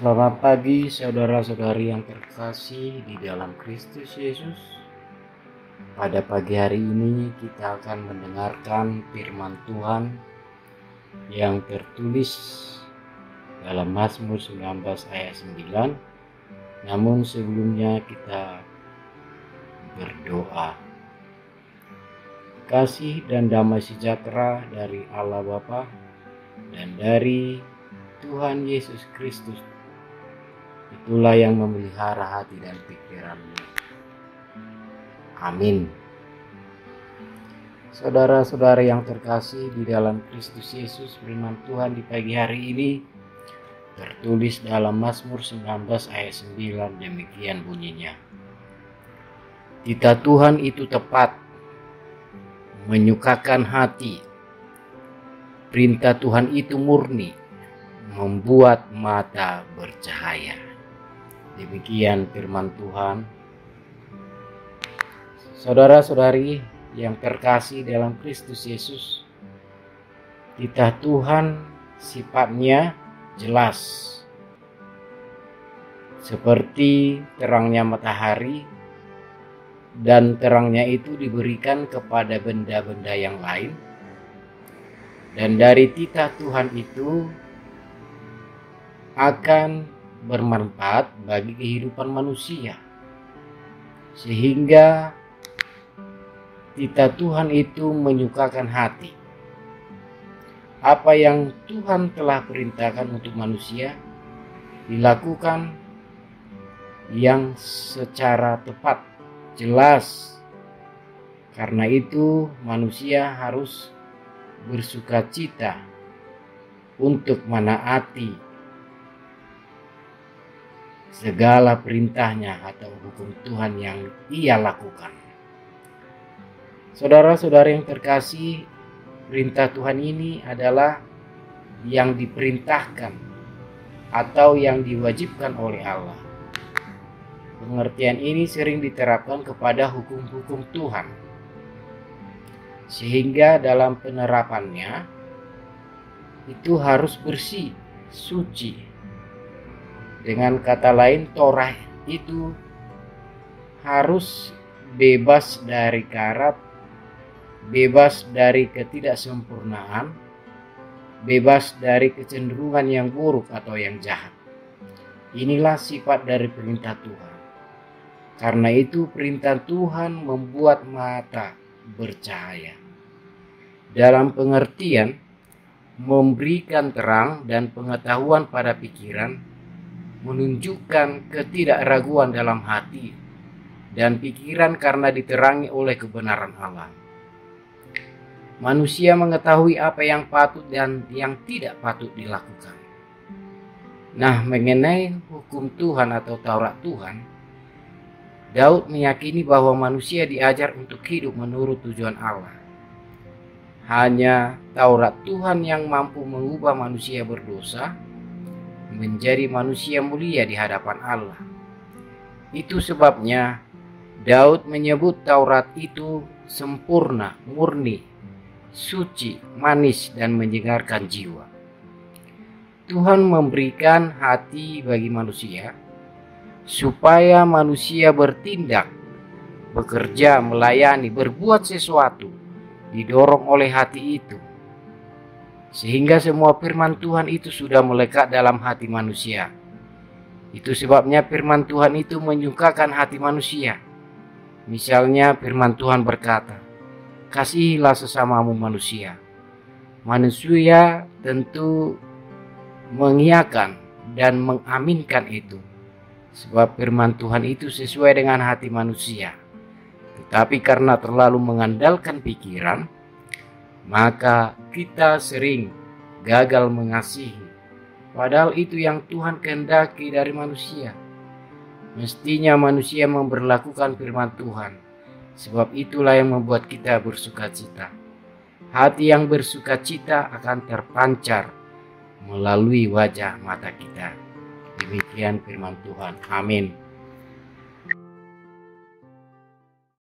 Selamat pagi saudara-saudari yang terkasih di dalam Kristus Yesus. Pada pagi hari ini kita akan mendengarkan firman Tuhan yang tertulis dalam Mazmur 19 ayat 9. Namun sebelumnya kita berdoa. Kasih dan damai sejahtera dari Allah Bapa dan dari Tuhan Yesus Kristus, itulah yang memelihara hati dan pikiranmu. Amin. Saudara-saudari yang terkasih di dalam Kristus Yesus, firman Tuhan di pagi hari ini tertulis dalam Mazmur 19 ayat 9, demikian bunyinya. Titah Tuhan itu tepat, menyukakan hati. Perintah Tuhan itu murni, membuat mata bercahaya. Demikian firman Tuhan. Saudara-saudari yang terkasih dalam Kristus Yesus, titah Tuhan sifatnya jelas, seperti terangnya matahari, dan terangnya itu diberikan kepada benda-benda yang lain. Dan dari titah Tuhan itu akan bermanfaat bagi kehidupan manusia, sehingga titah Tuhan itu menyukakan hati. Apa yang Tuhan telah perintahkan untuk manusia dilakukan yang secara tepat, jelas. Karena itu manusia harus bersukacita untuk menaati segala perintahnya atau hukum Tuhan yang ia lakukan. Saudara-saudara yang terkasih, perintah Tuhan ini adalah yang diperintahkan atau yang diwajibkan oleh Allah. Pengertian ini sering diterapkan kepada hukum-hukum Tuhan, sehingga dalam penerapannya itu harus bersih, suci. Dengan kata lain, Torah itu harus bebas dari karat, bebas dari ketidaksempurnaan, bebas dari kecenderungan yang buruk atau yang jahat. Inilah sifat dari perintah Tuhan. Karena itu perintah Tuhan membuat mata bercahaya. Dalam pengertian, memberikan terang dan pengetahuan pada pikiran, menunjukkan ketidakraguan dalam hati dan pikiran karena diterangi oleh kebenaran Allah. Manusia mengetahui apa yang patut dan yang tidak patut dilakukan. Nah, mengenai hukum Tuhan atau Taurat Tuhan, Daud meyakini bahwa manusia diajar untuk hidup menurut tujuan Allah. Hanya Taurat Tuhan yang mampu mengubah manusia berdosa menjadi manusia mulia di hadapan Allah. Itu sebabnya Daud menyebut Taurat itu sempurna, murni, suci, manis, dan menyegarkan jiwa. Tuhan memberikan hati bagi manusia supaya manusia bertindak, bekerja, melayani, berbuat sesuatu, didorong oleh hati itu. Sehingga semua firman Tuhan itu sudah melekat dalam hati manusia. Itu sebabnya firman Tuhan itu menyukakan hati manusia. Misalnya firman Tuhan berkata, "Kasihilah sesamamu manusia." Manusia tentu mengiyakan dan mengaminkan itu, sebab firman Tuhan itu sesuai dengan hati manusia. Tetapi karena terlalu mengandalkan pikiran, maka kita sering gagal mengasihi. Padahal itu yang Tuhan kehendaki dari manusia. Mestinya manusia memberlakukan firman Tuhan, sebab itulah yang membuat kita bersukacita. Hati yang bersukacita akan terpancar melalui wajah mata kita. Demikian firman Tuhan. Amin.